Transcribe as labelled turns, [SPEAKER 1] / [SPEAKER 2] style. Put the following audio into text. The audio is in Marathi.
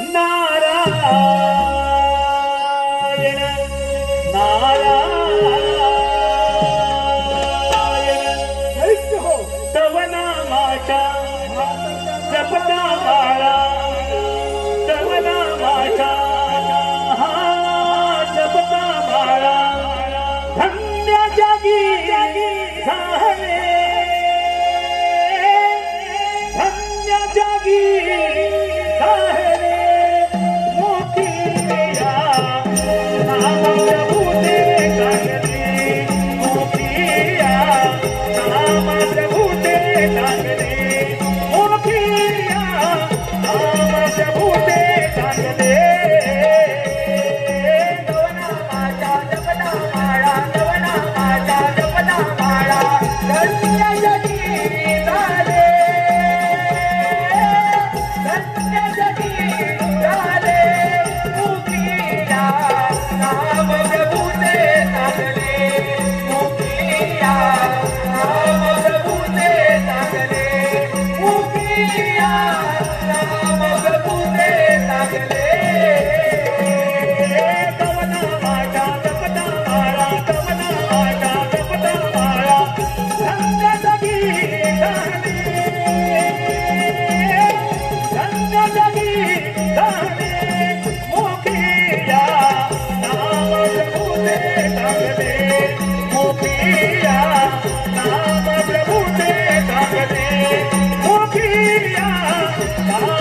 [SPEAKER 1] नारायण नारायण तव नामाचा जपता माळा तव नामाचा जपता माळा धन्य जागी झाले धन्य जागी झाले मोठीया नाम प्रभू ते लागले मोठीया नाम प्रभू ते लागले मोठीया नाम प्रभू ते लागले Ah